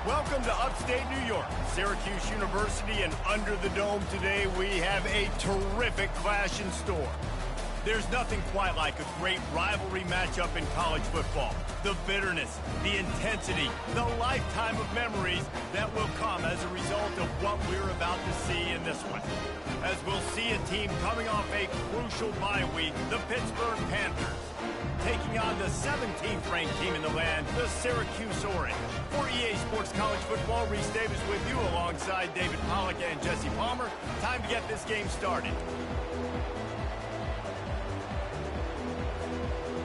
Welcome to upstate New York, Syracuse University, and under the dome today we have a terrific clash in store. There's nothing quite like a great rivalry matchup in college football. The bitterness, the intensity, the lifetime of memories that will come as a result of what we're about to see in this one. As we'll see a team coming off a crucial bye week, the Pittsburgh Panthers, taking on the 17th ranked team in the land, the Syracuse Orange. For EA Sports College Football, Reese Davis with you alongside David Pollack and Jesse Palmer. Time to get this game started.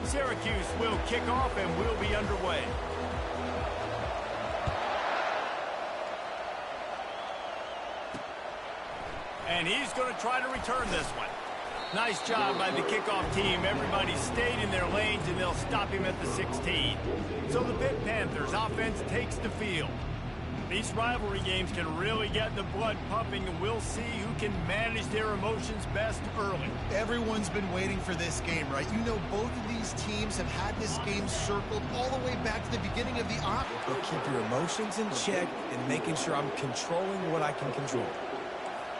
Syracuse will kick off and we'll be underway. And he's going to try to return this one. Nice job by the kickoff team. Everybody stayed in their lanes, and they'll stop him at the 16. So the Pitt Panthers offense takes the field. These rivalry games can really get the blood pumping, and we'll see who can manage their emotions best early. Everyone's been waiting for this game, right? You know, both of these teams have had this game circled all the way back to the beginning of the off. But keep your emotions in check and making sure I'm controlling what I can control.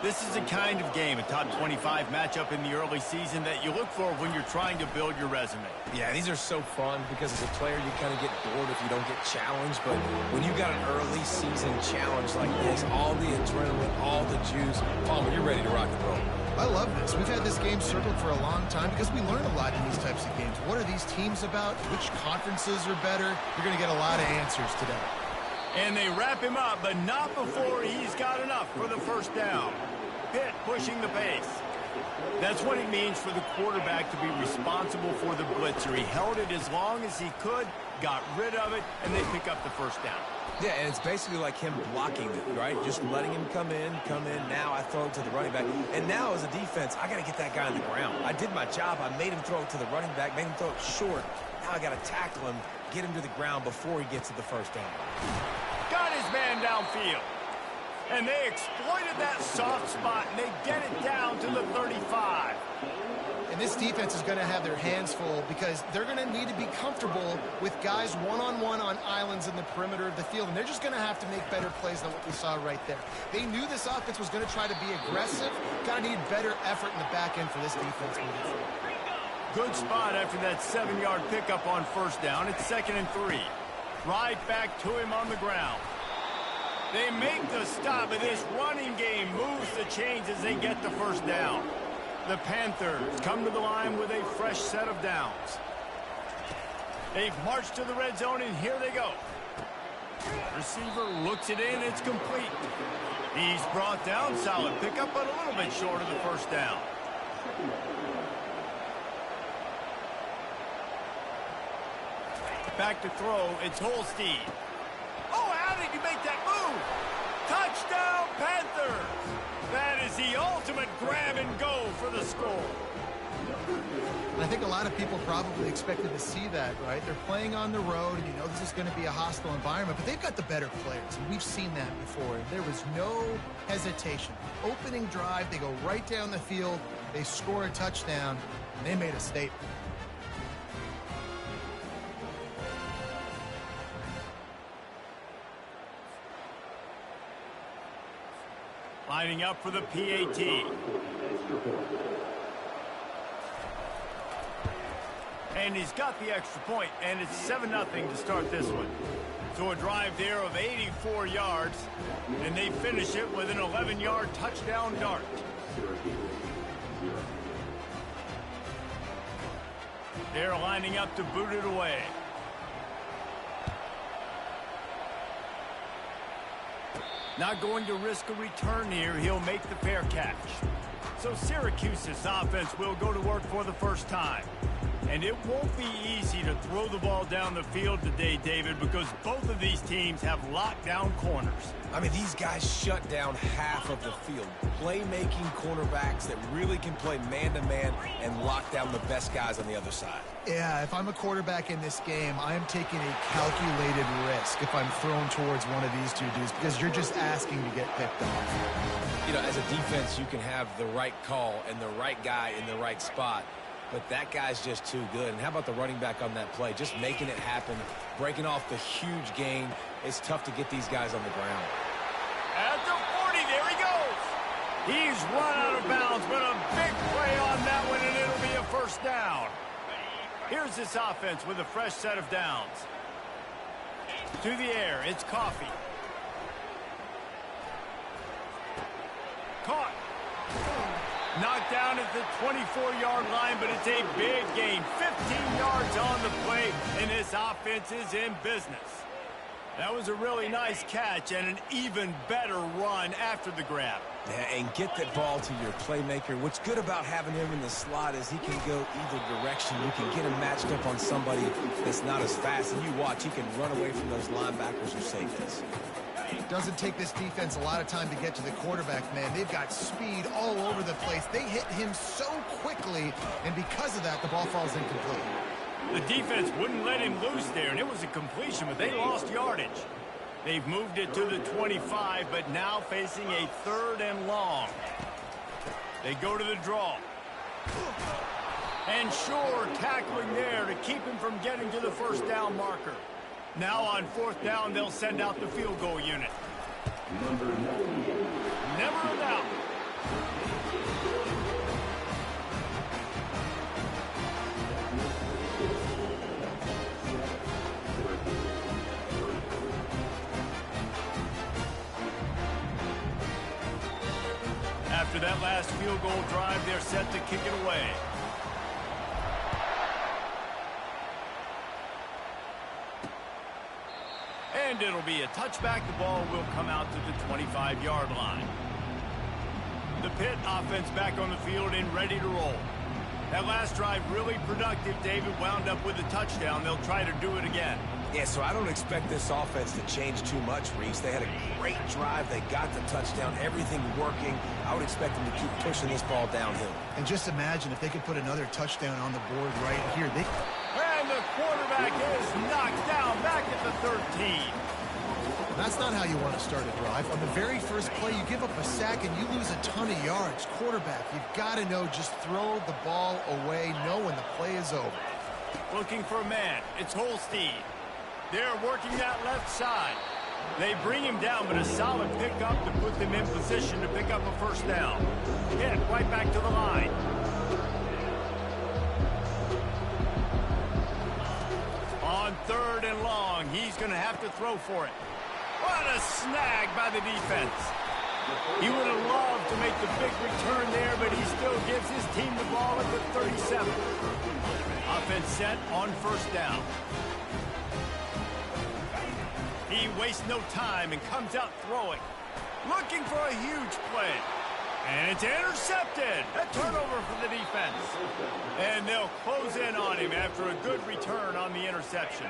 This is the kind of game, a top 25 matchup in the early season, that you look for when you're trying to build your resume. Yeah, these are so fun because as a player, you kind of get bored if you don't get challenged. But when you got an early season challenge like this, all the adrenaline, all the juice, Palmer, you're ready to rock and roll. I love this. We've had this game circled for a long time because we learn a lot in these types of games. What are these teams about? Which conferences are better? You're going to get a lot of answers today. And they wrap him up, but not before he's got enough for the first down. Pitt pushing the pace. That's what it means for the quarterback to be responsible for the blitzer. He held it as long as he could, got rid of it, and they pick up the first down. Yeah, and it's basically like him blocking it, right? Just letting him come in. Now I throw it to the running back. And now as a defense, I got to get that guy on the ground. I did my job. I made him throw it to the running back, made him throw it short. Now I got to tackle him, get him to the ground before he gets to the first down. Got his man downfield. And they exploited that soft spot, and they get it down to the 35. And this defense is going to have their hands full because they're going to need to be comfortable with guys one-on-one on islands in the perimeter of the field. And they're just going to have to make better plays than what we saw right there. They knew this offense was going to try to be aggressive. Got to need better effort in the back end for this defense moving forward. Good spot after that 7-yard pickup on first down. It's 2nd and 3. Right back to him on the ground. They make the stop, and this running game moves the chains as they get the first down. The Panthers come to the line with a fresh set of downs. They've marched to the red zone, and here they go. Receiver looks it in, it's complete. He's brought down, solid pickup, but a little bit short of the first down. Back to throw, it's Holstein. Oh, how did you make that move? Touchdown, Panthers! That is the ultimate grab and go for the score. And I think a lot of people probably expected to see that, right? They're playing on the road, and you know this is going to be a hostile environment, but they've got the better players, and we've seen that before. There was no hesitation. Opening drive, they go right down the field, they score a touchdown, and they made a statement. Lining up for the PAT. And he's got the extra point, and it's 7-0 to start this one. So a drive there of 84 yards, and they finish it with an 11-yard touchdown dart. They're lining up to boot it away. Not going to risk a return here. He'll make the fair catch. So Syracuse's offense will go to work for the first time. And it won't be easy to throw the ball down the field today, David, because both of these teams have lockdown corners. I mean, these guys shut down half of the field. Playmaking cornerbacks that really can play man-to-man and lock down the best guys on the other side. Yeah, if I'm a quarterback in this game, I am taking a calculated risk if I'm thrown towards one of these two dudes because you're just asking to get picked off. You know, as a defense, you can have the right call and the right guy in the right spot. but that guy's just too good. And how about the running back on that play? Just making it happen, breaking off the huge gain. It's tough to get these guys on the ground. At the 40, there he goes. He's run out of bounds, but a big play on that one, and it'll be a first down. Here's this offense with a fresh set of downs. To the air, it's Coffee. Caught. Knocked down at the 24-yard line, but it's a big gain. 15 yards on the play, and this offense is in business. That was a really nice catch and an even better run after the grab. Yeah, and get that ball to your playmaker. What's good about having him in the slot is he can go either direction. You can get him matched up on somebody that's not as fast, and you watch, he can run away from those linebackers or safeties. It doesn't take this defense a lot of time to get to the quarterback, man. They've got speed all over the place. They hit him so quickly, and because of that, the ball falls incomplete. The defense wouldn't let him loose there, and it was a completion, but they lost yardage. They've moved it to the 25, but now facing a 3rd and long. They go to the draw. And Shore tackling there to keep him from getting to the first down marker. Now on 4th down, they'll send out the field goal unit. Never a doubt. After that last field goal drive, they're set to kick it away. And it'll be a touchback. The ball will come out to the 25-yard line. The Pitt offense back on the field and ready to roll. That last drive really productive. David wound up with a touchdown. They'll try to do it again. Yeah, so I don't expect this offense to change too much, Reese. They had a great drive. They got the touchdown. Everything working. I would expect them to keep pushing this ball downhill. And just imagine if they could put another touchdown on the board right here. And the quarterback is knocked down back at the 13. That's not how you want to start a drive. On the very first play, you give up a sack and you lose a ton of yards. Quarterback, you've got to know, just throw the ball away, know when the play is over. Looking for a man. It's Holstein. They're working that left side. They bring him down, but a solid pickup to put them in position to pick up a first down. Hit right back to the line. On 3rd and long, he's going to have to throw for it. What a snag by the defense. He would have loved to make the big return there, but he still gives his team the ball at the 37. Offense set on 1st down. He wastes no time and comes out throwing. Looking for a huge play. And it's intercepted. A turnover for the defense. And they'll close in on him after a good return on the interception.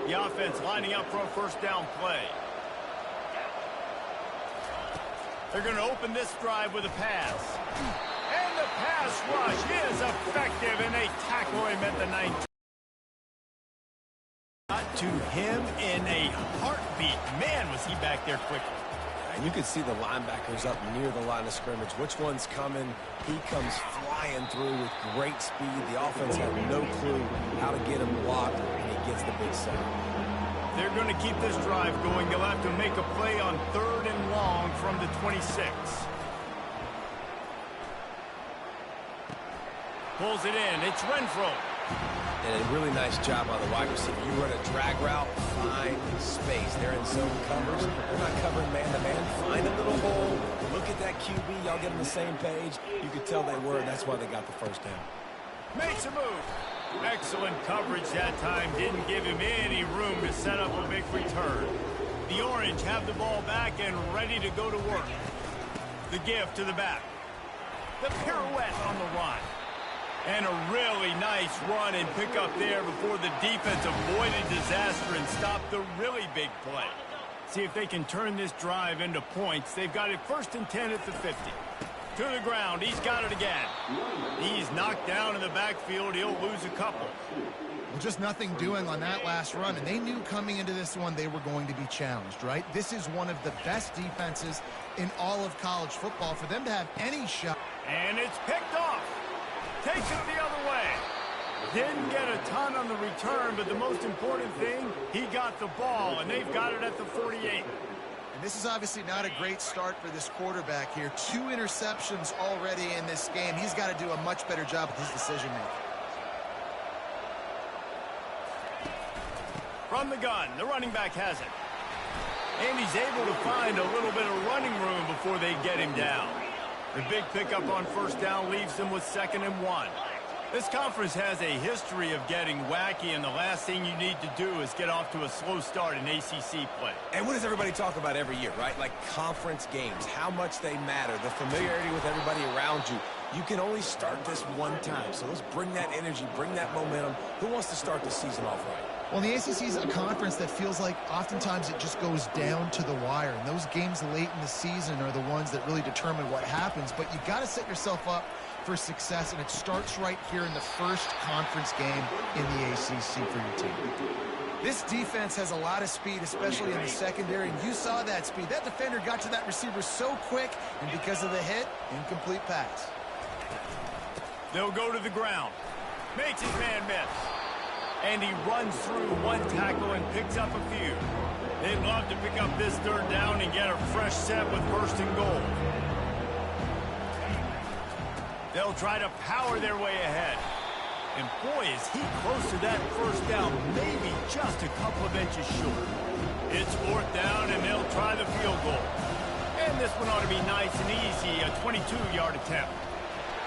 The offense lining up for a first down play. They're going to open this drive with a pass. And the pass rush is effective, and they tackle him at the 19. To him in a heartbeat. Man, was he back there quickly. And you could see the linebackers up near the line of scrimmage. Which one's coming? He comes flying through with great speed. The offense had no clue how to get him blocked, and he gets the big sack. They're going to keep this drive going. They'll have to make a play on 3rd and long from the 26. Pulls it in. It's Renfro. And a really nice job on the wide receiver. You run a drag route, find space. They're in zone covers. They're not covering man-to-man. Find a little hole. Look at that QB. Y'all get on the same page. You could tell they were, and that's why they got the first down. Makes a move. Excellent coverage that time. Didn't give him any room to set up a big return. The Orange have the ball back and ready to go to work. The give to the back. The pirouette on the run. And a really nice run and pick up there before the defense avoided disaster and stopped the really big play. See if they can turn this drive into points. They've got it 1st and 10 at the 50. To the ground. He's got it again. He's knocked down in the backfield. He'll lose a couple. Well, just nothing doing on that last run, and they knew coming into this one they were going to be challenged, right? This is one of the best defenses in all of college football. For them to have any shot. And it's picked off. Takes it the other way. Didn't get a ton on the return, but the most important thing, he got the ball, and they've got it at the 48. And this is obviously not a great start for this quarterback here. 2 interceptions already in this game. He's got to do a much better job with his decision-making. From the gun, the running back has it. And he's able to find a little bit of running room before they get him down. The big pickup on first down leaves them with 2nd and 1. This conference has a history of getting wacky, and the last thing you need to do is get off to a slow start in ACC play. And what does everybody talk about every year, right? Like conference games, how much they matter, the familiarity with everybody around you. You can only start this one time, so let's bring that energy, bring that momentum. Who wants to start the season off right? Well, the ACC is a conference that feels like oftentimes it just goes down to the wire. And those games late in the season are the ones that really determine what happens. But you've got to set yourself up for success, and it starts right here in the first conference game in the ACC for your team. This defense has a lot of speed, especially in the secondary, and you saw that speed. That defender got to that receiver so quick, and because of the hit, incomplete pass. They'll go to the ground. Makes his man miss. And he runs through one tackle and picks up a few. They'd love to pick up this 3rd down and get a fresh set with 1st and goal. They'll try to power their way ahead. And boy, is he close to that 1st down, maybe just a couple of inches short. It's 4th down, and they'll try the field goal. And this one ought to be nice and easy, a 22-yard attempt.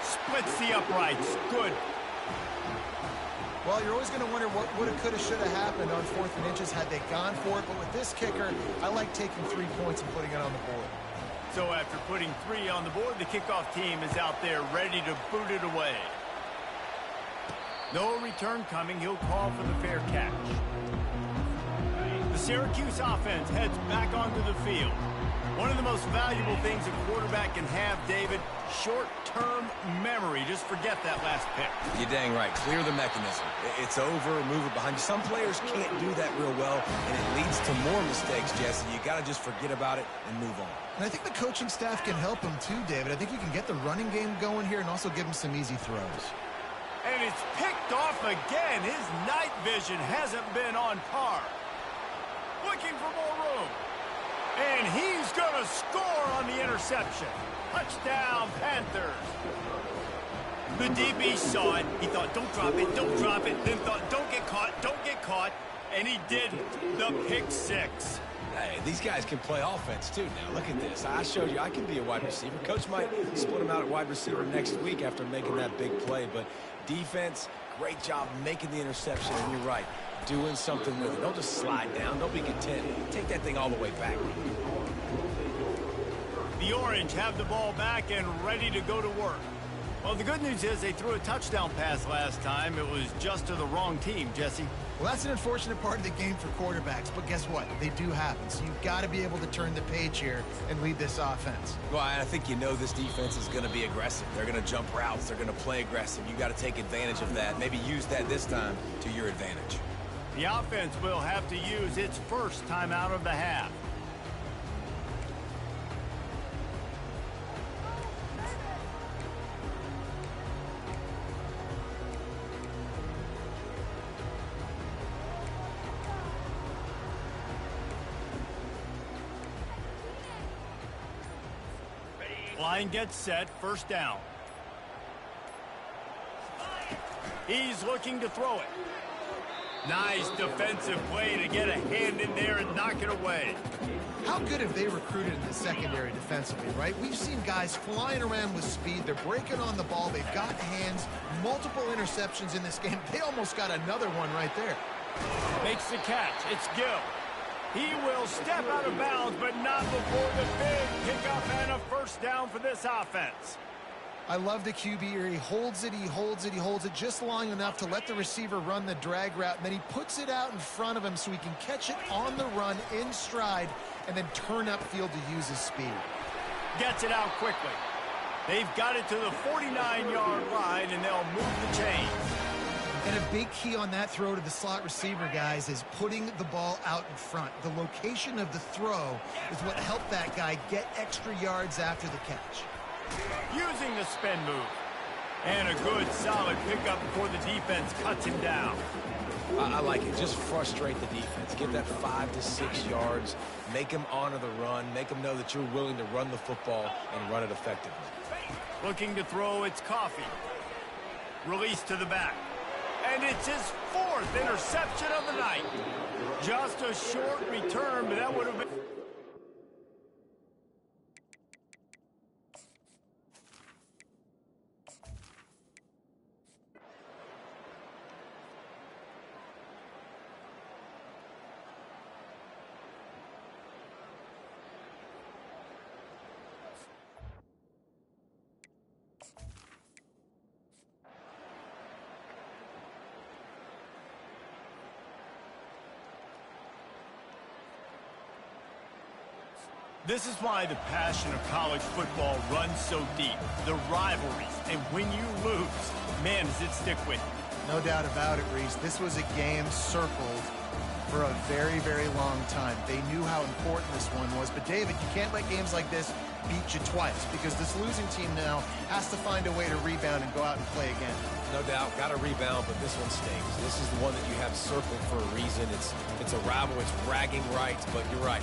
Splits the uprights. Good. Well, you're always going to wonder what woulda, coulda, shoulda happened on 4th and inches had they gone for it. But with this kicker, I like taking 3 points and putting it on the board. So after putting 3 on the board, the kickoff team is out there ready to boot it away. No return coming. He'll call for the fair catch. The Syracuse offense heads back onto the field. One of the most valuable things a quarterback can have, David, short-term memory. Just forget that last pick. You're dang right. Clear the mechanism. It's over, move it behind you. Some players can't do that real well, and it leads to more mistakes, Jesse. You got to just forget about it and move on. And I think the coaching staff can help him too, David. I think you can get the running game going here and also give him some easy throws. And it's picked off again. His night vision hasn't been on par. Looking for more room. And he's going to score on the interception. Touchdown, Panthers. The DB saw it. He thought, don't drop it, don't drop it. Then thought, don't get caught, don't get caught. And he didn't. The pick 6. Hey, these guys can play offense, too. Now, look at this. I showed you I can be a wide receiver. Coach might split him out at wide receiver next week after making that big play. But defense, great job making the interception. And you're right, doing something with it. Don't just slide down. Don't be content. Take that thing all the way back. The Orange have the ball back and ready to go to work. Well, the good news is they threw a touchdown pass last time. It was just to the wrong team, Jesse. Well, that's an unfortunate part of the game for quarterbacks, but guess what? They do happen, so you've got to be able to turn the page here and lead this offense. Well, I think you know this defense is going to be aggressive. They're going to jump routes. They're going to play aggressive. You got to take advantage of that. Maybe use that this time to your advantage. The offense will have to use its first timeout of the half. Line gets set, 1st down. He's looking to throw it. Nice defensive play to get a hand in there and knock it away. How good have they recruited in the secondary defensively, right? We've seen guys flying around with speed. They're breaking on the ball. They've got hands. Multiple interceptions in this game. They almost got another one right there. Makes the catch. It's Gill. He will step out of bounds, but not before the big pickup and a 1st down for this offense. I love the QB here. He holds it, he holds it, he holds it just long enough to let the receiver run the drag route, and then he puts it out in front of him so he can catch it on the run in stride and then turn upfield to use his speed. Gets it out quickly. They've got it to the 49-yard line, and they'll move the chains. And a big key on that throw to the slot receiver, guys, is putting the ball out in front. The location of the throw is what helped that guy get extra yards after the catch. Using the spin move. And a good, solid pickup before the defense cuts him down. I like it. Just frustrate the defense. Get that 5 to 6 yards. Make them honor the run. Make them know that you're willing to run the football and run it effectively. Looking to throw, it's Coffee. Release to the back. And it's his 4th interception of the night. Just a short return, but that would have been... This is why the passion of college football runs so deep. The rivalries, and when you lose, man, does it stick with you. No doubt about it, Reese. This was a game circled for a very, very long time. They knew how important this one was. But, David, you can't let games like this beat you twice, because this losing team now has to find a way to rebound and go out and play again. No doubt, got to rebound, but this one stings. This is the one that you have circled for a reason. It's a rival, it's bragging rights, but you're right.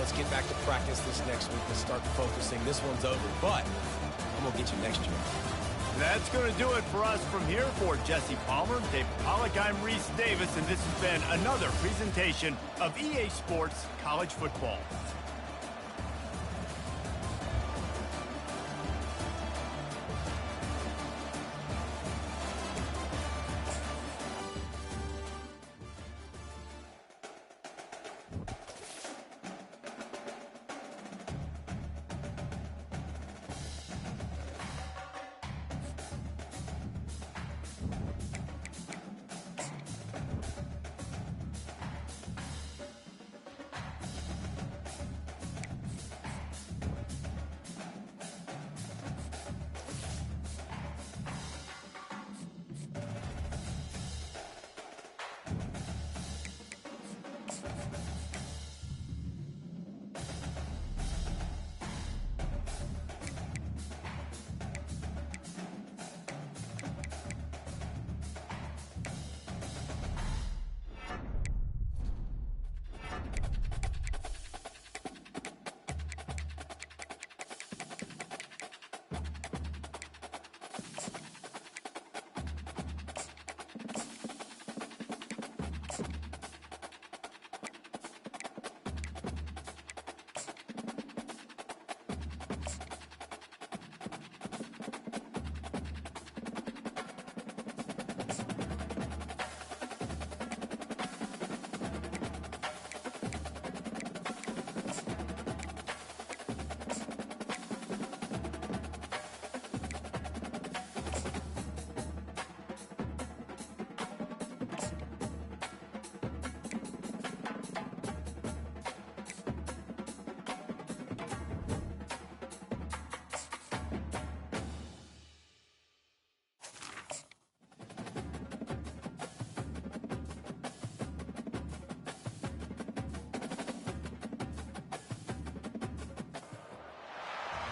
Let's get back to practice this next week. Let's start focusing. This one's over, but I'm going to get you next year. That's going to do it for us from here. For Jesse Palmer, David Pollack, I'm Reese Davis, and this has been another presentation of EA Sports College Football.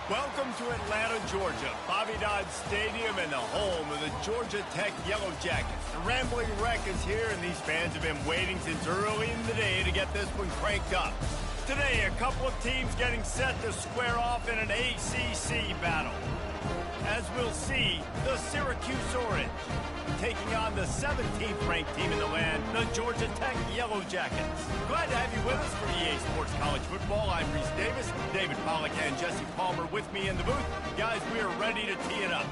Welcome to Atlanta, Georgia, Bobby Dodd Stadium and the home of the Georgia Tech Yellow Jackets. The Rambling Wreck is here, and these fans have been waiting since early in the day to get this one cranked up. Today, a couple of teams getting set to square off in an ACC battle. As we'll see, the Syracuse Orange taking on the 17th ranked team in the land, the Georgia Tech Yellow Jackets. Glad to have you with us for EA Sports College Football. I'm Reese Davis, David Pollack and Jesse Palmer with me in the booth. Guys, we are ready to tee it up.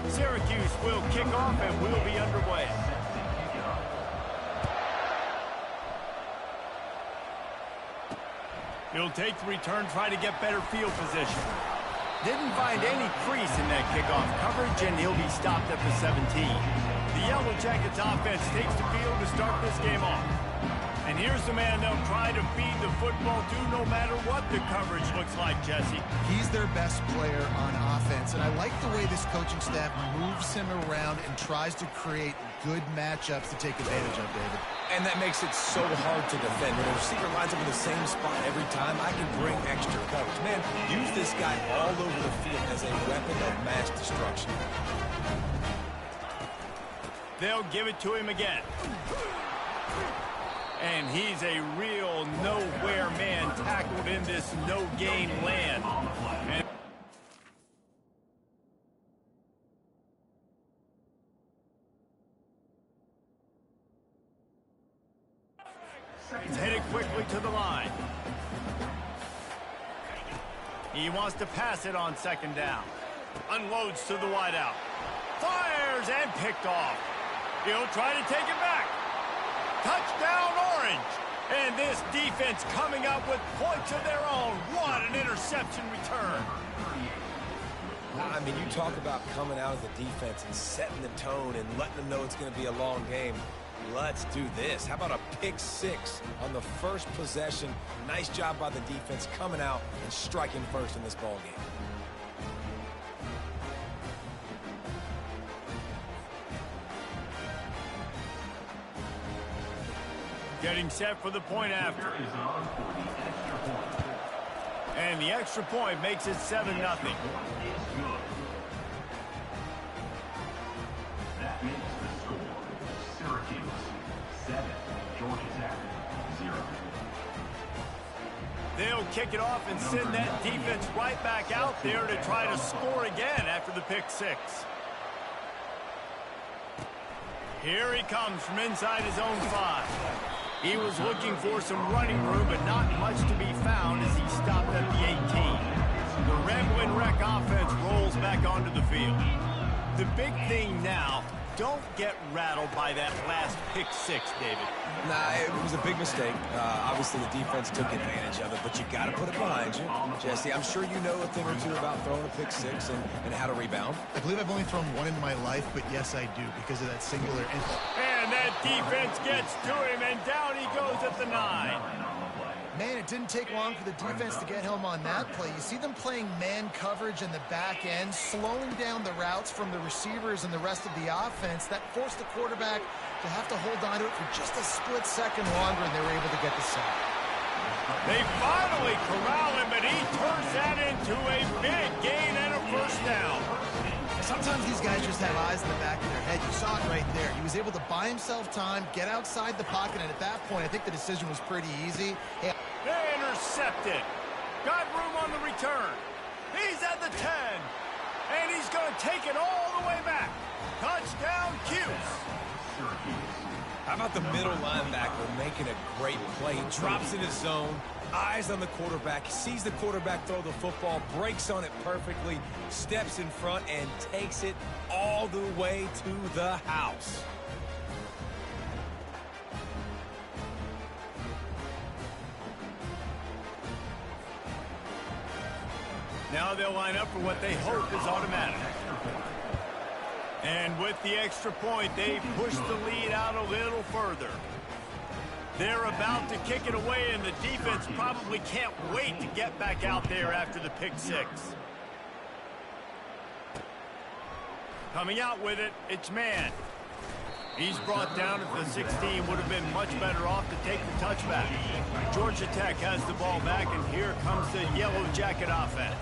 Syracuse will kick off and we'll be underway. He'll take the return, try to get better field position. Didn't find any crease in that kickoff coverage, and he'll be stopped at the 17. The Yellow Jackets offense takes the field to start this game off. And here's the man they'll try to feed the football to no matter what the coverage looks like, Jesse. He's their best player on offense, and I like the way this coaching staff moves him around and tries to create good matchups to take advantage of, David. And that makes it so hard to defend. When a receiver lines up in the same spot every time, I can bring extra coverage. Man, use this guy all over the field as a weapon of mass destruction. They'll give it to him again. And he's a real nowhere man tackled in this no-gain land. And he's headed quickly to the line. He wants to pass it on second down. Unloads to the wideout. Fires and picked off. He'll try to take it back. Touchdown, Orange. And this defense coming up with points of their own. What an interception return. I mean, you talk about coming out as a defense and setting the tone and letting them know it's going to be a long game. Let's do this. How about a pick six on the first possession? Nice job by the defense coming out and striking first in this ball game. Getting set for the point after. And the extra point makes it 7-0. That makes the score Syracuse 7, Georgia Tech 0. They'll kick it off and send that defense right back out there to try to score again after the pick six. Here he comes from inside his own 5. He was looking for some running room, but not much to be found as he stopped at the 18. The Ramblin' Wreck offense rolls back onto the field. The big thing now, don't get rattled by that last pick six, David. Nah, it was a big mistake. Obviously, the defense took advantage of it, but you got to put it behind you. Jesse, I'm sure you know a thing or two about throwing a pick six and how to rebound. I believe I've only thrown one in my life, but yes, I do, because of that singular instance. And that defense gets to him, and down he goes at the 9. Man, it didn't take long for the defense to get home on that play. You see them playing man coverage in the back end, slowing down the routes from the receivers and the rest of the offense. That forced the quarterback to have to hold on to it for just a split second longer, and they were able to get the sack. They finally corral him, but he turns that into a big gain and a first down. Sometimes these guys just have eyes in the back of their head. You saw it right there. He was able to buy himself time, get outside the pocket, and at that point, I think the decision was pretty easy. Hey, they intercepted. Got room on the return. He's at the 10. And he's going to take it all the way back. Touchdown, Cuse. How about the middle linebacker making a great play? He drops in his zone, eyes on the quarterback, sees the quarterback throw the football, breaks on it perfectly, steps in front, and takes it all the way to the house. Now they'll line up for what they hope is automatic. And with the extra point, they push the lead out a little further. They're about to kick it away, and the defense probably can't wait to get back out there after the pick six. Coming out with it, it's man. He's brought down at the 16, would have been much better off to take the touchback. Georgia Tech has the ball back, and here comes the Yellow Jacket offense.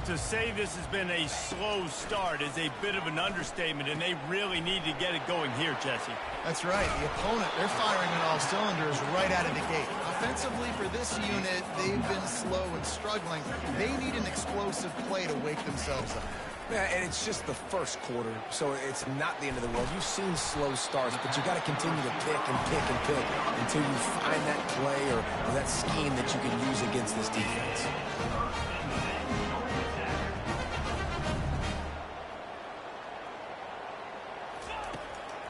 To say this has been a slow start is a bit of an understatement, and they really need to get it going here, Jesse. that's right. The opponent, they're firing on all cylinders right out of the gate. Offensively, for this unit, they've been slow and struggling. They need an explosive play to wake themselves up. Yeah, and it's just the first quarter, so it's not the end of the world. You've seen slow starts, but you got to continue to pick and pick and pick until you find that play or that scheme that you can use against this defense.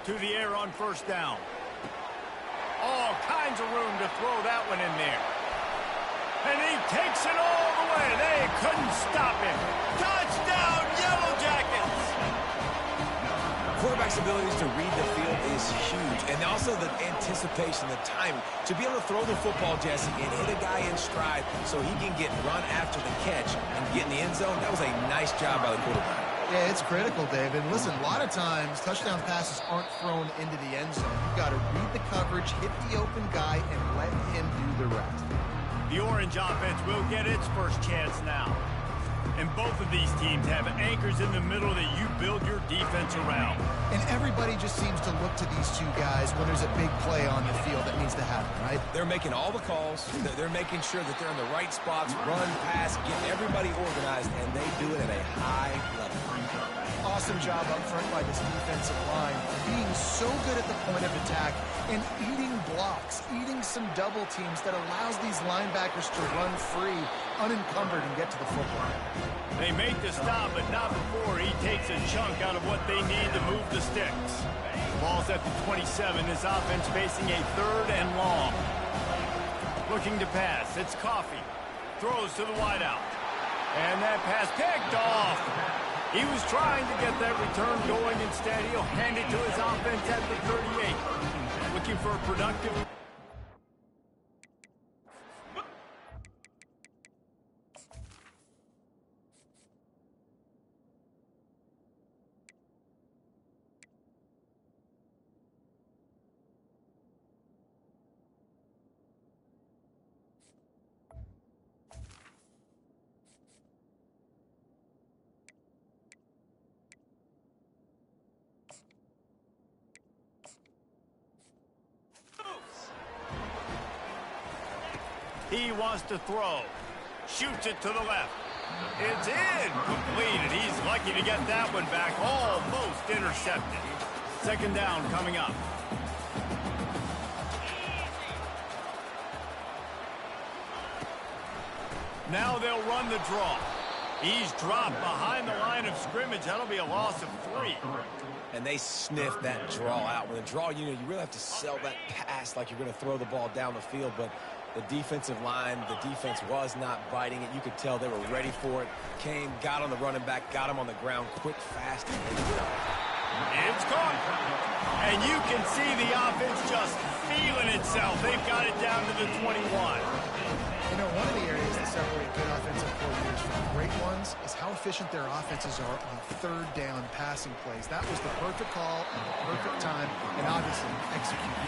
To the air on first down. All kinds of room to throw that one in there. And he takes it all the way. They couldn't stop him. Touchdown, Yellow Jackets! Quarterback quarterback's abilities to read the field is huge. And also the anticipation, the timing. To be able to throw the football, Jesse, and hit a guy in stride so he can get run after the catch and get in the end zone, that was a nice job by the quarterback. Yeah, it's critical, David. Listen, a lot of times touchdown passes aren't thrown into the end zone. You've got to read the coverage, hit the open guy, and let him do the rest. The Orange offense will get its first chance now. And both of these teams have anchors in the middle that you build your defense around. And everybody just seems to look to these two guys when there's a big play on the field that needs to happen, right? They're making all the calls. They're making sure that they're in the right spots, run, pass, get everybody organized, and they do it at a high level. Awesome job up front by this defensive line, being so good at the point of attack and eating blocks, eating some double teams that allows these linebackers to run free, unencumbered, and get to the football. They make the stop, but not before he takes a chunk out of what they need to move the sticks. Ball's at the 27. This offense facing a 3rd and long. Looking to pass. It's Coffee. Throws to the wideout. And that pass picked off. He was trying to get that return going. Instead, he'll hand it to his offense at the 38. Looking for a productive... He wants to throw. Shoots it to the left. It's in. Completed. He's lucky to get that one back. Almost intercepted. 2nd down coming up. Now they'll run the draw. He's dropped behind the line of scrimmage. That'll be a loss of 3. And they sniffed that draw out. With a draw, you really have to sell that pass like you're going to throw the ball down the field, but the defensive line, the defense was not biting it. You could tell they were ready for it. Came, got on the running back, got him on the ground quick, fast, and it's caught. And you can see the offense just feeling itself. They've got it down to the 21. You know, one of the areas that separate good offensive coordinators from great ones is how efficient their offenses are on 3rd down passing plays. That was the perfect call at the perfect time, and obviously executed.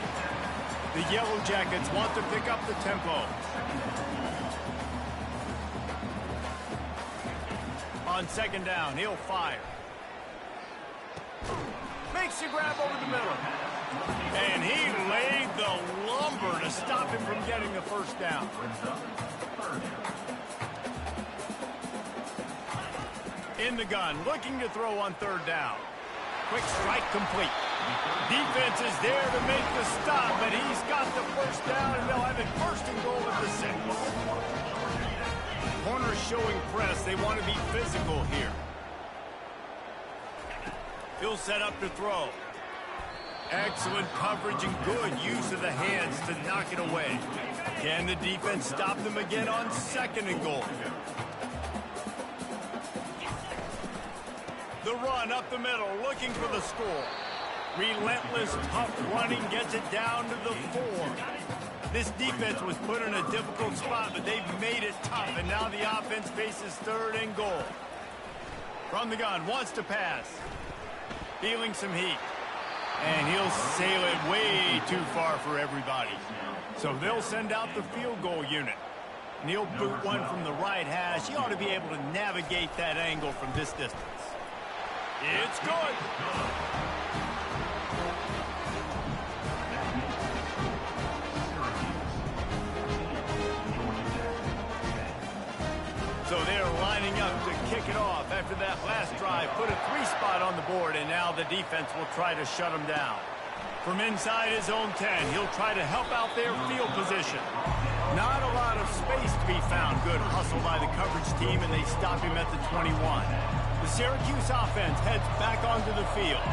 The Yellow Jackets want to pick up the tempo. On 2nd down, he'll fire. Makes the grab over the middle. And he laid the lumber to stop him from getting the 1st down. In the gun, looking to throw on 3rd down. Quick strike complete. Defense is there to make the stop, but he's got the 1st down, and they'll have it 1st and goal at the 6. Corners showing press. They want to be physical here. He'll set up to throw. Excellent coverage and good use of the hands to knock it away. Can the defense stop them again on 2nd and goal? The run up the middle, looking for the score. Relentless, tough running gets it down to the 4. This defense was put in a difficult spot, but they've made it tough, and now the offense faces 3rd and goal. From the gun, wants to pass. Feeling some heat. And he'll sail it way too far for everybody. So they'll send out the field goal unit. And he'll boot one from the right hash. He ought to be able to navigate that angle from this distance. It's good. So they're lining up to kick it off after that last drive. Put a 3 spot on the board, and now the defense will try to shut him down. From inside his own 10, he'll try to help out their field position. Not a lot of space to be found. Good hustle by the coverage team, and they stop him at the 21. The Syracuse offense heads back onto the field.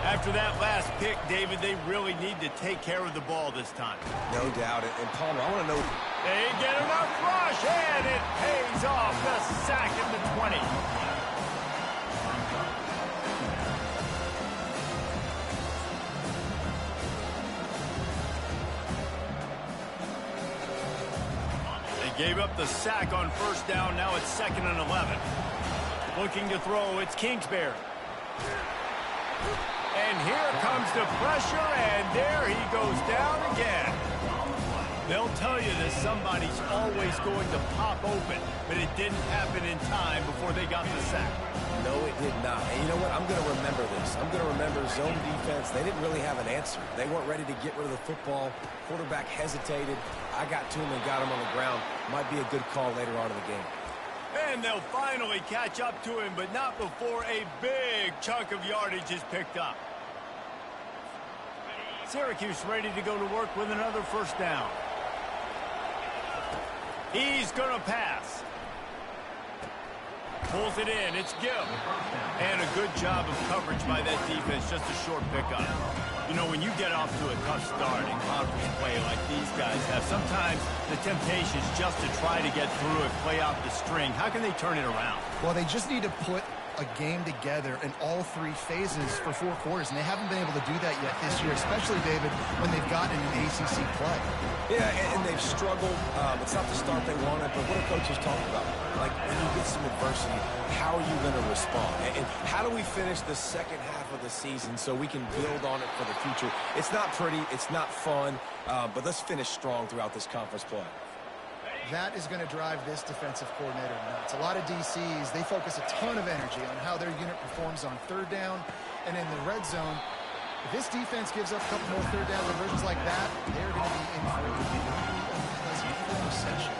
After that last pick, David, they really need to take care of the ball this time. no doubt. And Palmer, I want to know. They get enough rush, and it pays off. The sack at the 20. Gave up the sack on first down. Now it's 2nd and 11. Looking to throw. It's Kingsbury. And here comes the pressure, and there he goes down again. They'll tell you that somebody's always going to pop open, but it didn't happen in time before they got the sack. No, it did not. And you know what? I'm going to remember this. I'm going to remember zone defense. They didn't really have an answer. They weren't ready to get rid of the football. Quarterback hesitated. I got to him and got him on the ground. Might be a good call later on in the game. And they'll finally catch up to him, but not before a big chunk of yardage is picked up. Syracuse ready to go to work with another first down. He's going to pass. Pulls it in. It's Gill. And a good job of coverage by that defense. Just a short pickup. You know, when you get off to a tough start in conference play like these guys have, sometimes the temptation is just to try to get through it, play out the string. How can they turn it around? Well, they just need to put a game together in all 3 phases for 4 quarters, and they haven't been able to do that yet this year, especially, David, when they've gotten an ACC play. Yeah, and they've struggled. It's not the start they wanted, but what a coach is talking about. Like, when you get some adversity, how are you going to respond? And how do we finish the second half of the season so we can build on it for the future? It's not pretty, it's not fun, but let's finish strong throughout this conference play. That is going to drive this defensive coordinator nuts. A lot of DCs, they focus a ton of energy on how their unit performs on 3rd down and in the red zone. If this defense gives up a couple more 3rd down conversions like that, they're going to be in for a unpleasant session.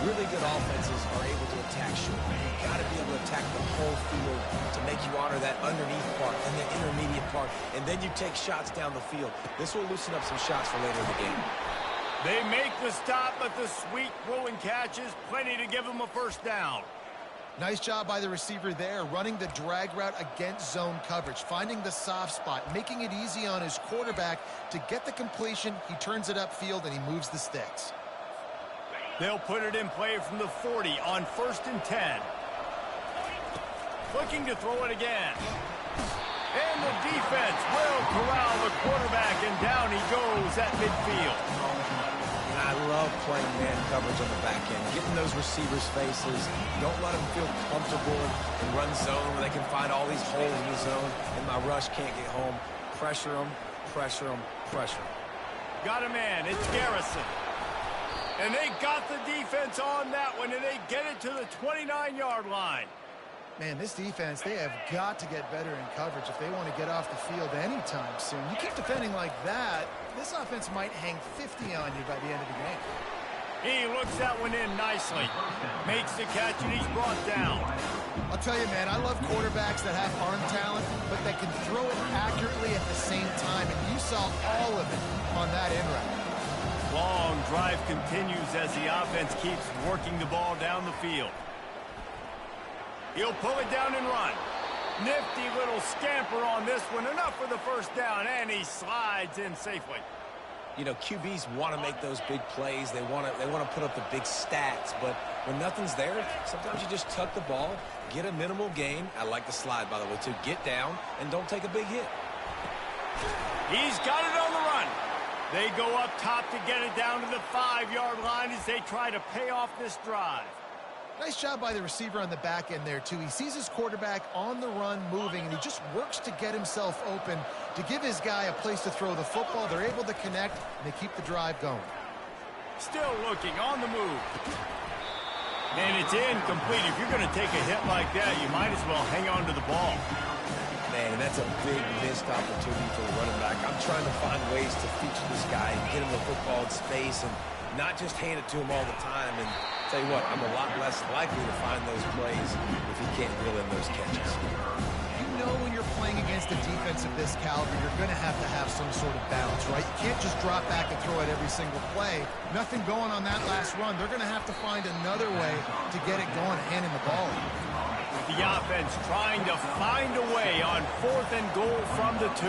Really good offenses are able to attack short. You've got to be able to attack the whole field to make you honor that underneath part and the intermediate part, and then you take shots down the field. This will loosen up some shots for later in the game. They make the stop, but the sweet throwing catch is plenty to give them a first down. Nice job by the receiver there, running the drag route against zone coverage, finding the soft spot, making it easy on his quarterback to get the completion. He turns it upfield, and he moves the sticks. They'll put it in play from the 40 on 1st and 10. Looking to throw it again. And the defense will corral the quarterback, and down he goes at midfield. I love playing man coverage on the back end, getting those receivers' faces. Don't let them feel comfortable and run zone where they can find all these holes in the zone, and my rush can't get home. Pressure them, pressure them, pressure them. Got a man. It's Garrison. And they got the defense on that one, and they get it to the 29-yard line. Man, this defense, they have got to get better in coverage if they want to get off the field anytime soon. You keep defending like that, this offense might hang 50 on you by the end of the game. He looks that one in nicely. Makes the catch, and he's brought down. I'll tell you, man, I love quarterbacks that have arm talent, but that can throw it accurately at the same time, and you saw all of it on that in route. Long drive continues as the offense keeps working the ball down the field. He'll pull it down and run. Nifty little scamper on this one. Enough for the first down, and he slides in safely. You know, QBs want to make those big plays. They want to put up the big stats. But when nothing's there, sometimes you just tuck the ball, get a minimal gain. I like the slide, by the way, too. Get down and don't take a big hit. He's got it on the run. They go up top to get it down to the 5-yard line as they try to pay off this drive. Nice job by the receiver on the back end there, too. He sees his quarterback on the run moving, and he just works to get himself open to give his guy a place to throw the football. They're able to connect, and they keep the drive going. Still looking on the move. And it's incomplete. If you're going to take a hit like that, you might as well hang on to the ball. Man, that's a big missed opportunity for the running back. I'm trying to find ways to feature this guy and get him the football in space and not just hand it to him all the time. And tell you what, I'm a lot less likely to find those plays if he can't reel in those catches. You know when you're playing against a defense of this caliber, you're going to have some sort of balance, right? You can't just drop back and throw it every single play. Nothing going on that last run. They're going to have to find another way to get it going, handing the ball. The offense trying to find a way on 4th and goal from the 2.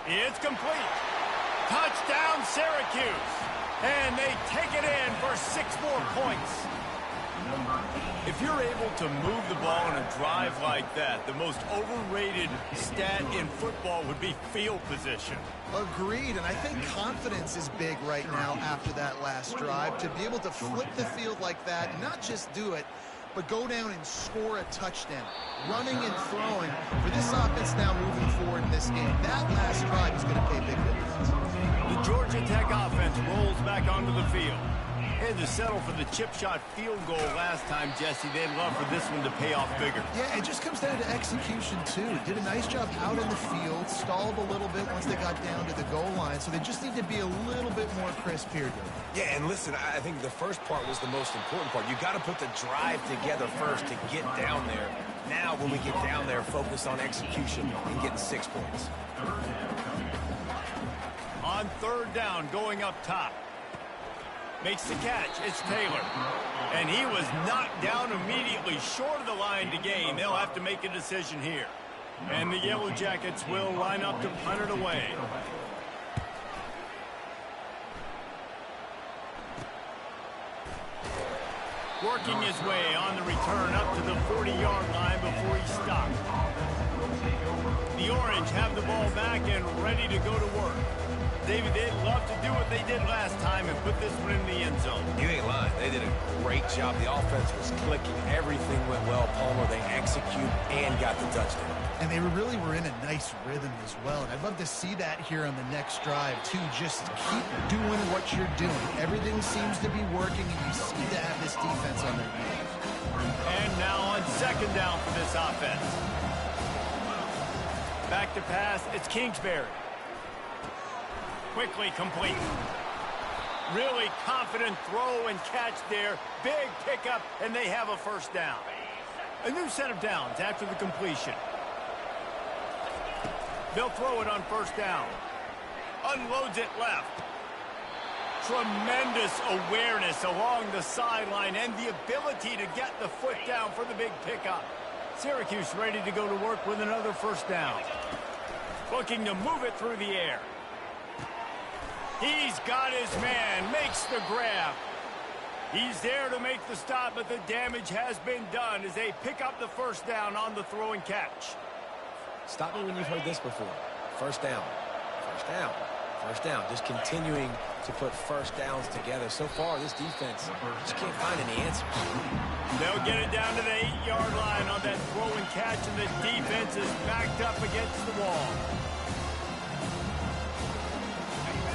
It's complete. Touchdown, Syracuse. And they take it in for 6 more points. If If you're able to move the ball in a drive like that, the most overrated stat in football would be field position. Agreed, and I think confidence is big right now after that last drive. To be able to flip the field like that, and not just do it, but go down and score a touchdown. Running and throwing for this offense now moving forward in this game. That last drive is going to pay big dividends. The Georgia Tech offense rolls back onto the field. Had to settle for the chip shot field goal last time, Jesse. They'd love for this one to pay off bigger. Yeah, it just comes down to execution, too. Did a nice job out on the field, stalled a little bit once they got down to the goal line, so they just need to be a little bit more crisp here, dude. Yeah, and listen, I think the first part was the most important part. You got to put the drive together first to get down there. Now, when we get down there, focus on execution and getting 6 points. On third down, going up top. Makes the catch. It's Taylor. And he was knocked down immediately short of the line to gain. They'll have to make a decision here. And the Yellow Jackets will line up to punt it away. Working his way on the return up to the 40-yard line before he stopped. The Orange have the ball back and ready to go to work. David, they'd love to do what they did last time and put this one in the end zone. You ain't lying. They did a great job. The offense was clicking. Everything went well. Palmer, they execute and got the touchdown. And they really were in a nice rhythm as well. And I'd love to see that here on the next drive, too. Just keep doing what you're doing. Everything seems to be working, and you seem to have this defense on their heels. And now on second down for this offense. Back to pass. It's Kingsbury. Quickly complete. Really confident throw and catch there. Big pickup, and they have a first down. A new set of downs after the completion. They'll throw it on first down. Unloads it left. Tremendous awareness along the sideline and the ability to get the foot down for the big pickup. Syracuse ready to go to work with another first down. Looking to move it through the air. He's got his man, makes the grab. He's there to make the stop, but the damage has been done as they pick up the first down on the throw and catch. Stop me when you've heard this before. First down, first down, first down. Just continuing to put first downs together. So far, this defense just can't find any answers. They'll get it down to the 8-yard line on that throw and catch, and the defense is backed up against the wall.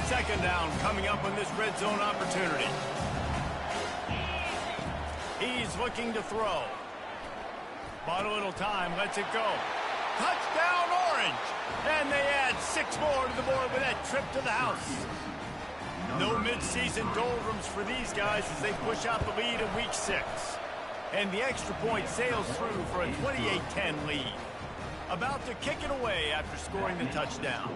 Second down coming up on this red zone opportunity. He's looking to throw. Bought a little time, lets it go. Touchdown Orange! And they add 6 more to the board with that trip to the house. No midseason doldrums for these guys as they push out the lead in week 6. And the extra point sails through for a 28-10 lead. About to kick it away after scoring the touchdown.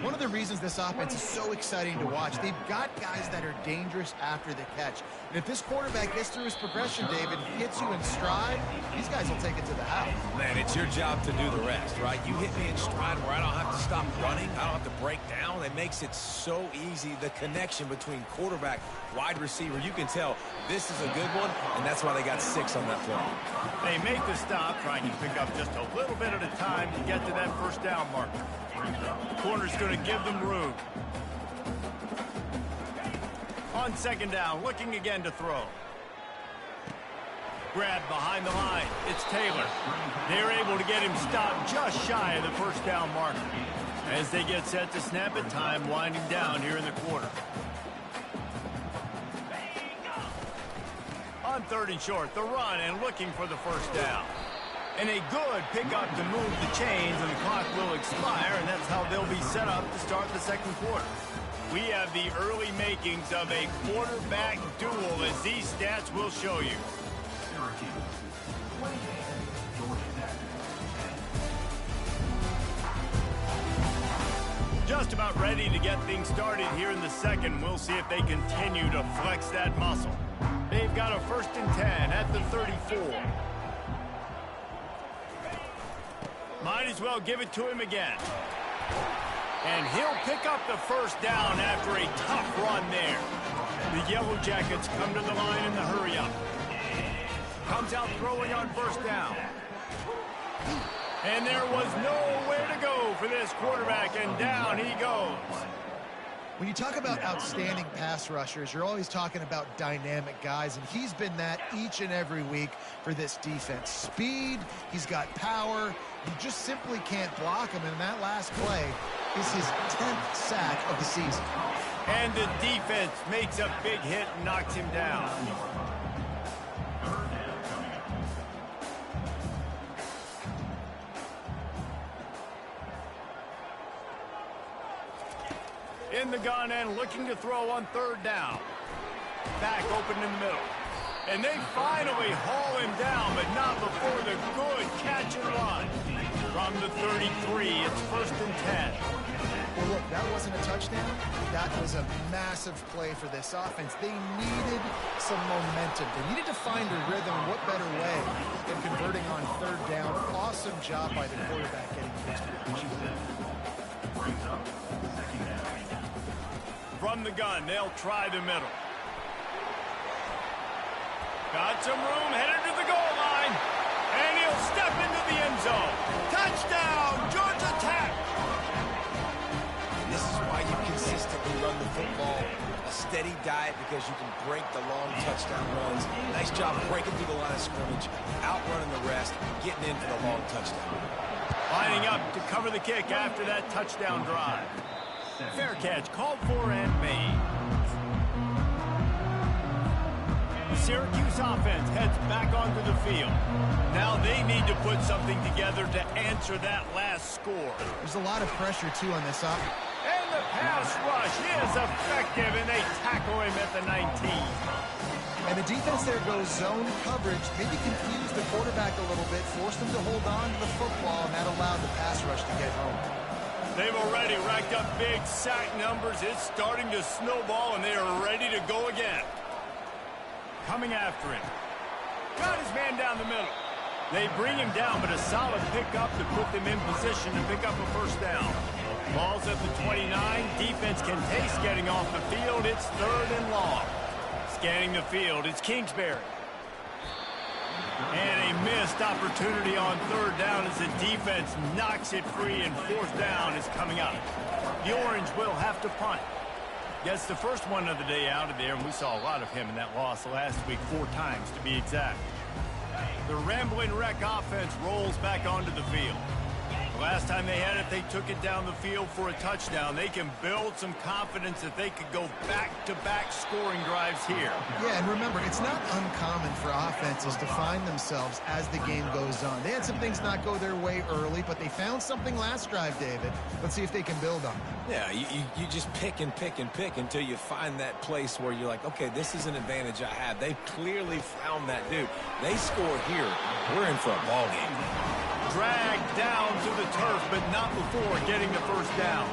One of the reasons this offense is so exciting to watch, they've got guys that are dangerous after the catch. And if this quarterback gets through his progression, David, hits you in stride, these guys will take it to the house. Man, it's your job to do the rest, right? You hit me in stride where I don't have to stop running. I don't have to break down. It makes it so easy, the connection between quarterback, wide receiver. You can tell this is a good one, and that's why they got 6 on that play. They make the stop, trying to pick up just a little bit at a time to get to that first down marker. Corner's going to give them room. On second down, looking again to throw. Grab behind the line. It's Taylor. They're able to get him stopped just shy of the first down marker. As they get set to snap it, time winding down here in the quarter. On third and short, the run and looking for the first down. And a good pickup to move the chains, and the clock will expire, and that's how they'll be set up to start the second quarter. We have the early makings of a quarterback duel, as these stats will show you. Just about ready to get things started here in the second. We'll see if they continue to flex that muscle. They've got a 1st and 10 at the 34. Might as well give it to him again. And he'll pick up the first down after a tough run there. The Yellow Jackets come to the line in the hurry-up. Comes out throwing on first down. And there was nowhere to go for this quarterback, and down he goes. When you talk about outstanding pass rushers, you're always talking about dynamic guys, and he's been that each and every week for this defense. Speed, he's got power. You just simply can't block him, and that last play is his 10th sack of the season. And the defense makes a big hit and knocks him down. In the gun and looking to throw on third down. Back open in the middle. And they finally haul him down, but not before the good catch and run. From the 33, it's 1st and 10. Well, look, that wasn't a touchdown. That was a massive play for this offense. They needed some momentum. They needed to find a rhythm. What better way than converting on third down? Awesome job by the quarterback getting to this position. From the gun, they'll try the middle. Got some room, headed to the goal line. And he'll step into the end zone. Touchdown, Georgia Tech. This is why you consistently run the football. A steady diet because you can break the long touchdown runs. Nice job breaking through the line of scrimmage, outrunning the rest, getting in for the long touchdown. Lining up to cover the kick after that touchdown drive. Fair catch, called for and made. The Syracuse offense heads back onto the field. Now they need to put something together to answer that last score. There's a lot of pressure, too, on this offense. And the pass rush is effective, and they tackle him at the 19. And the defense there goes zone coverage, maybe confused the quarterback a little bit, forced him to hold on to the football, and that allowed the pass rush to get home. They've already racked up big sack numbers. It's starting to snowball, and they are ready to go again. Coming after him. Got his man down the middle. They bring him down, but a solid pickup to put them in position to pick up a first down. Ball's at the 29. Defense can taste getting off the field. It's 3rd and long. Scanning the field, it's Kingsbury. And a missed opportunity on third down as the defense knocks it free, and 4th down is coming up. The Orange will have to punt. Gets the first one of the day out of there, and we saw a lot of him in that loss last week, 4 times to be exact. The Rambling Wreck offense rolls back onto the field. Last time they had it, they took it down the field for a touchdown. They can build some confidence that they could go back-to-back scoring drives here. Yeah, and remember, it's not uncommon for offenses to find themselves as the game goes on. They had some things not go their way early, but they found something last drive, David. Let's see if they can build on it. Yeah, you just pick and pick and pick until you find that place where you're like, okay, this is an advantage I have. They clearly found that dude. They score here. We're in for a ball game. Dragged down to the turf, but not before getting the first down.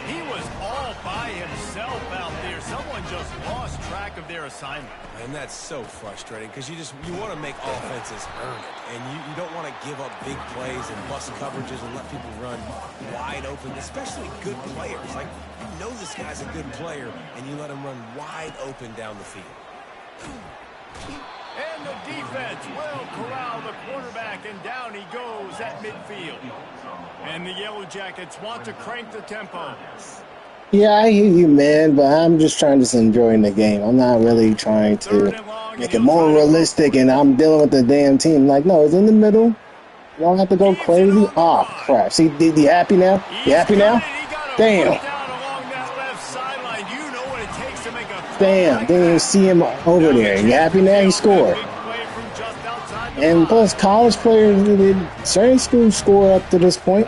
He was all by himself out there. Someone just lost track of their assignment. And that's so frustrating because you want to make offenses earn it. And you don't want to give up big plays and bust coverages and let people run wide open, especially good players. Like, you know this guy's a good player, and you let him run wide open down the field. And the defense will corral the quarterback, and down he goes at midfield. And the Yellow Jackets want to crank the tempo. Yeah, I hear you, man, but I'm just trying to enjoy the game. I'm not really trying to make it more realistic, and I'm dealing with the damn team. Like, no, it's in the middle. You don't have to go crazy. Oh, crap. See, you happy now? You happy now? Damn. Damn, didn't even see him over there. You happy now? He scored. And plus, college players, certain schools score up to this point.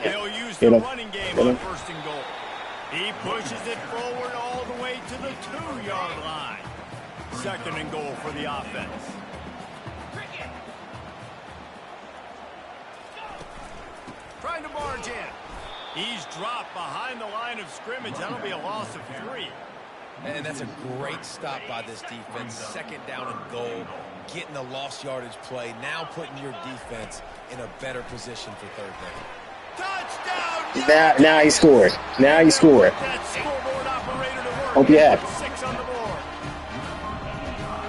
They'll use the running game on 1st and goal. He pushes it forward all the way to the 2-yard line. 2nd and goal for the offense. Trying to barge in. He's dropped behind the line of scrimmage. That'll be a loss of 3. And that's a great stop by this defense. 2nd down and goal, getting the lost yardage play, now putting your defense in a better position for 3rd down. Touchdown! Now he scored. Now he scored. Hope you happy. 6 on the board.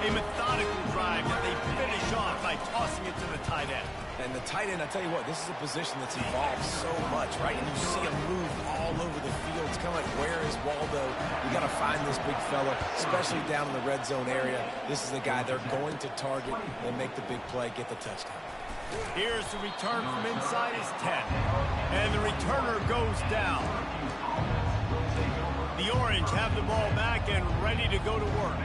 A methodical drive that they by tossing it to the tight end. And the tight end, I tell you what, this is a position that's evolved so much, right? And you see him move all over the field. It's kind of like, where is Waldo? You got to find this big fella, especially down in the red zone area. This is the guy they're going to target and make the big play, get the touchdown. Here's the return from inside his 10. And the returner goes down. The Orange have the ball back and ready to go to work.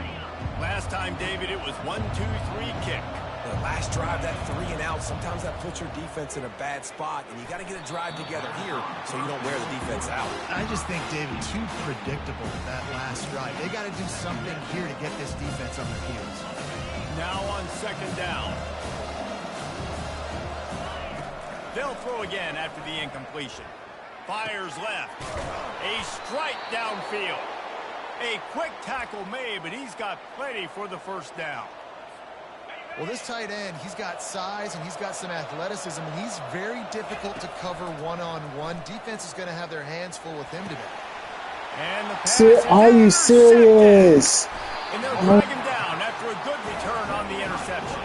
Last time, David, it was 1-2-3 kick. The last drive, that 3 and out, sometimes that puts your defense in a bad spot, and you got to get a drive together here so you don't wear the defense out. I just think, David, too predictable that last drive. They got to do something here to get this defense on their heels. Now on second down. They'll throw again after the incompletion. Fires left. A strike downfield. A quick tackle made, but he's got plenty for the first down. Well, this tight end, he's got size and he's got some athleticism, and he's very difficult to cover one-on-one. Defense is going to have their hands full with him today. And the pass is Are you serious? And they'll drag him down after a good return on the interception.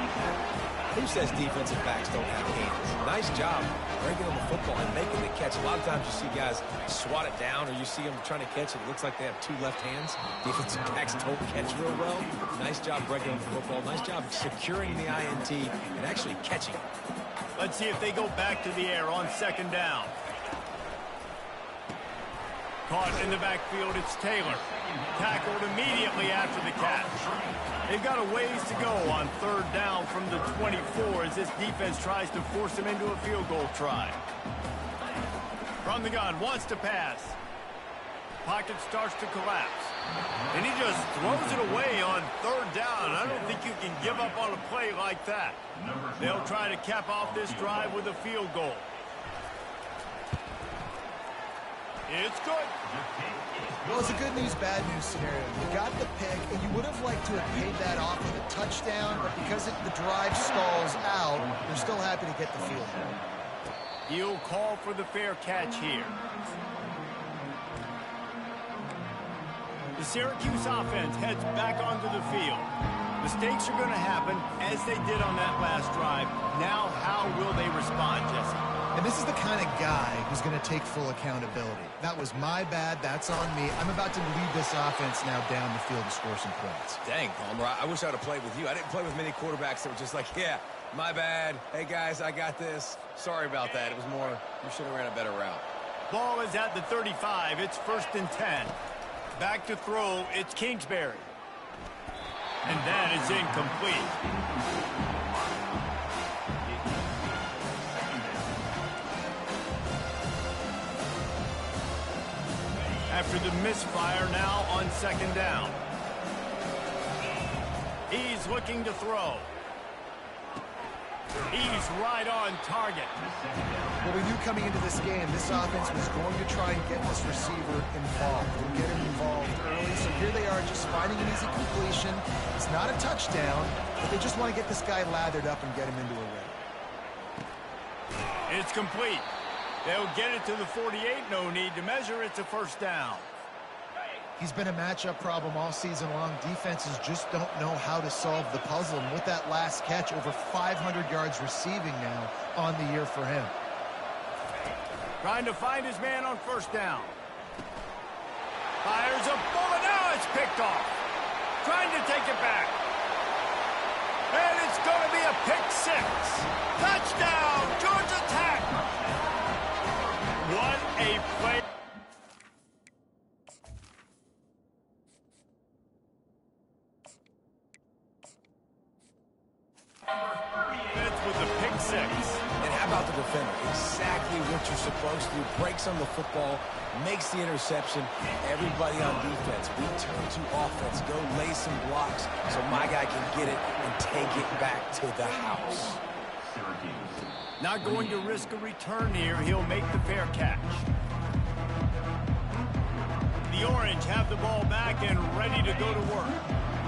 Who says defensive backs don't have hands? Nice job breaking on the football and making the catch. A lot of times you see guys swat it down, or you see them trying to catch it. It looks like they have 2 left hands. Defensive backs don't catch real well. Nice job breaking on the football. Nice job securing the INT and actually catching it. Let's see if they go back to the air on second down. Caught in the backfield, it's Taylor. Tackled immediately after the catch. They've got a ways to go on third down from the 24 as this defense tries to force them into a field goal try. From the gun, wants to pass. Pocket starts to collapse. And he just throws it away on third down. I don't think you can give up on a play like that. They'll try to cap off this drive with a field goal. It's good. Well, it's a good news, bad news scenario. You got the pick, and you would have liked to have paid that off with a touchdown, but because the drive stalls out, they're still happy to get the field goal. He'll call for the fair catch here. The Syracuse offense heads back onto the field. Mistakes are going to happen, as they did on that last drive. Now, how will they respond, Jesse? And this is the kind of guy who's going to take full accountability. That was my bad. That's on me. I'm about to lead this offense now down the field to score some points. Dang, Palmer, I wish I would have played with you. I didn't play with many quarterbacks that were just like, yeah, my bad. Hey, guys, I got this. Sorry about that. It was more, you should have ran a better route. Ball is at the 35. It's 1st and 10. Back to throw. It's Kingsbury. And that is incomplete. After the misfire, now on second down. He's looking to throw. He's right on target. Well, we knew coming into this game, this offense was going to try and get this receiver involved and get him involved early. So here they are just finding an easy completion. It's not a touchdown, but they just want to get this guy lathered up and get him into a rhythm. It's complete. They'll get it to the 48. No need to measure. It's a first down. He's been a matchup problem all season long. Defenses just don't know how to solve the puzzle. And with that last catch, over 500 yards receiving now on the year for him. Trying to find his man on first down. Fires a bullet. Now it's picked off. Trying to take it back. And it's going to be a pick 6. Touchdown, Georgia Tech. What a play. That's with the pick 6. And how about the defender? Exactly what you're supposed to do. Breaks on the football, makes the interception. Everybody on defense, we turn to offense. Go lay some blocks so my guy can get it and take it back to the house. Not going to risk a return here. He'll make the fair catch. The Orange have the ball back and ready to go to work.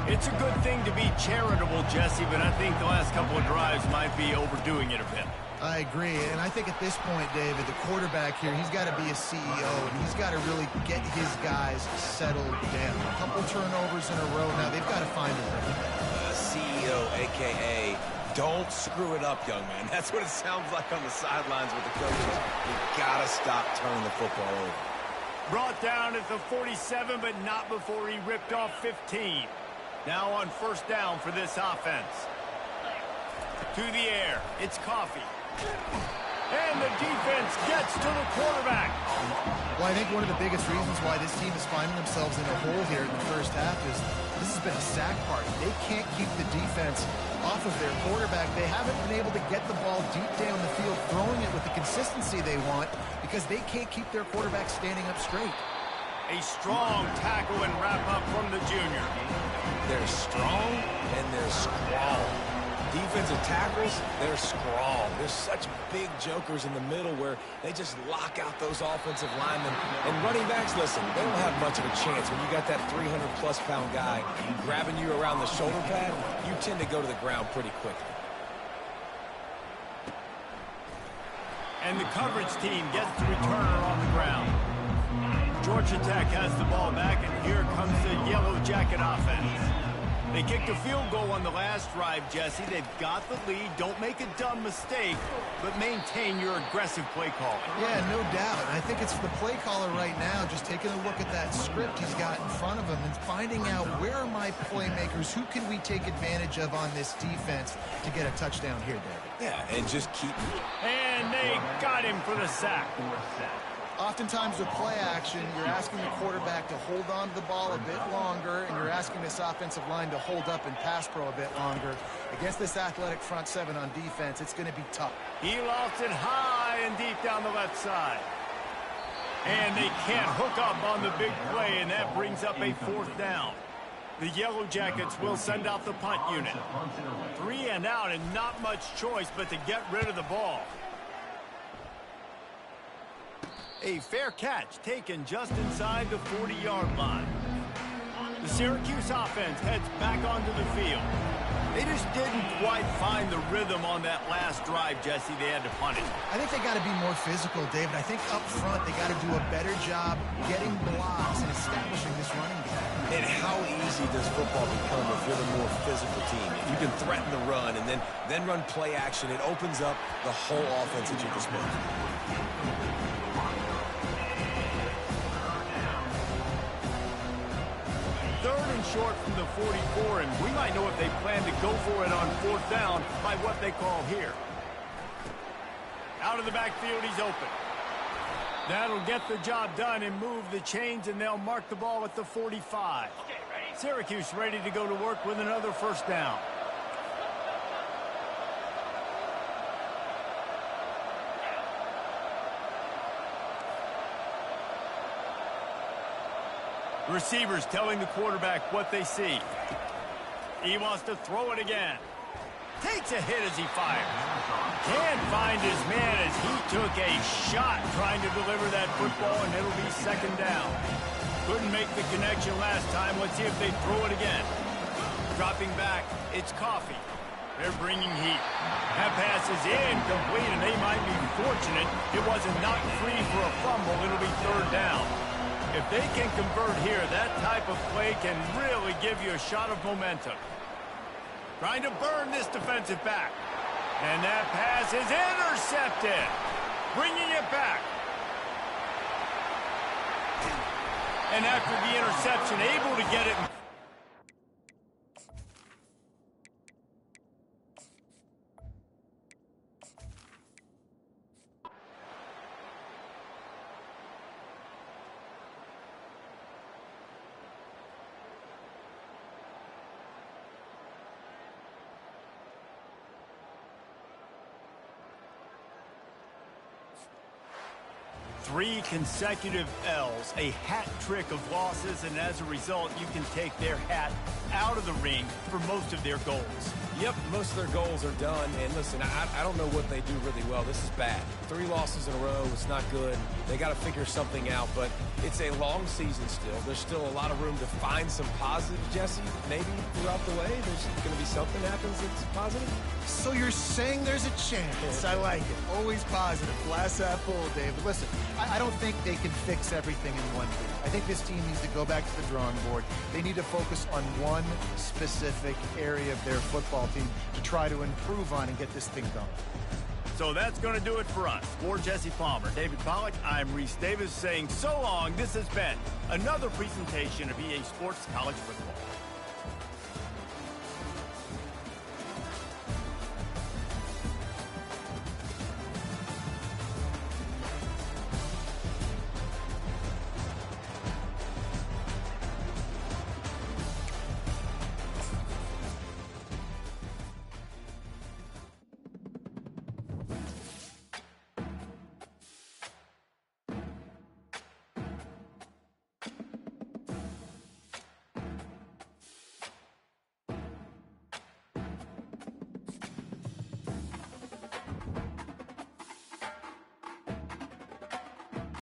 It's a good thing to be charitable, Jesse, but I think the last couple of drives might be overdoing it a bit. I agree, and I think at this point, David, the quarterback here, he's got to be a CEO, and he's got to really get his guys settled down. A couple turnovers in a row now. They've got to find a rhythm. CEO, a.k.a. Don't screw it up, young man. That's what it sounds like on the sidelines with the coaches. You got to stop turning the football over. Brought down at the 47, but not before he ripped off 15. Now on first down for this offense. To the air, it's Coffee. And the defense gets to the quarterback. Well, I think one of the biggest reasons why this team is finding themselves in a hole here in the first half is this has been a sack party. They can't keep the defense off of their quarterback. They haven't been able to get the ball deep down the field, throwing it with the consistency they want because they can't keep their quarterback standing up straight. A strong tackle and wrap-up from the junior. They're strong and they're scrawl. Defensive tackles, they're scrawl. There's such big jokers in the middle where they just lock out those offensive linemen. And running backs, listen, they don't have much of a chance. When you got that 300-plus pound guy grabbing you around the shoulder pad, you tend to go to the ground pretty quickly. And the coverage team gets the returner on the ground. Georgia Tech has the ball back, and here comes the Yellow Jacket offense. They kicked a field goal on the last drive, Jesse. They've got the lead. Don't make a dumb mistake, but maintain your aggressive play calling. Yeah, no doubt. I think it's the play caller right now just taking a look at that script he's got in front of him and finding out where are my playmakers, who can we take advantage of on this defense to get a touchdown here, David. Yeah, and just keep... And they got him for the sack. Oftentimes with play action, you're asking the quarterback to hold on to the ball a bit longer, and you're asking this offensive line to hold up and pass pro a bit longer. Against this athletic front seven on defense, it's going to be tough. He lofts it high and deep down the left side. And they can't hook up on the big play, and that brings up a fourth down. The Yellow Jackets will send out the punt unit. 3 and out, and not much choice but to get rid of the ball. A fair catch taken just inside the 40-yard line. The Syracuse offense heads back onto the field. They just didn't quite find the rhythm on that last drive, Jesse. They had to punt it. I think they got to be more physical, David. I think up front they got to do a better job getting blocks and establishing this running game. And how easy does football become if you're the more physical team? If you can threaten the run and then run play action, it opens up the whole offense at your disposal. Third and short from the 44, and we might know if they plan to go for it on fourth down by what they call here. Out of the backfield, he's open. That'll get the job done and move the chains, and they'll mark the ball at the 45. Syracuse ready to go to work with another first down. Receivers telling the quarterback what they see. He wants to throw it again. Takes a hit as he fires. Can't find his man as he took a shot trying to deliver that football, and it'll be second down. Couldn't make the connection last time. Let's see if they throw it again. Dropping back, it's Coffee. They're bringing heat. That pass is incomplete, and they might be fortunate it wasn't knocked free for a fumble. It'll be third down. If they can convert here, that type of play can really give you a shot of momentum. Trying to burn this defensive back. And that pass is intercepted. Bringing it back. And after the interception, able to get it. Three consecutive L's, a hat trick of losses, and as a result, you can take their hat out of the ring for most of their goals. Yep, most of their goals are done. And listen, I don't know what they do really well. This is bad. 3 losses in a row. It's not good. They got to figure something out, but it's a long season still. There's still a lot of room to find some positive, Jesse. Maybe throughout the way, there's going to be something happens that's positive. So you're saying there's a chance. I like it. Always positive. Glass half full, David. Listen, I don't think they can fix everything in one year. I think this team needs to go back to the drawing board. They need to focus on one specific area of their football team to try to improve on and get this thing going. So that's going to do it for us. For Jesse Palmer, David Pollack, I'm Reese Davis saying so long. This has been another presentation of EA Sports College Football.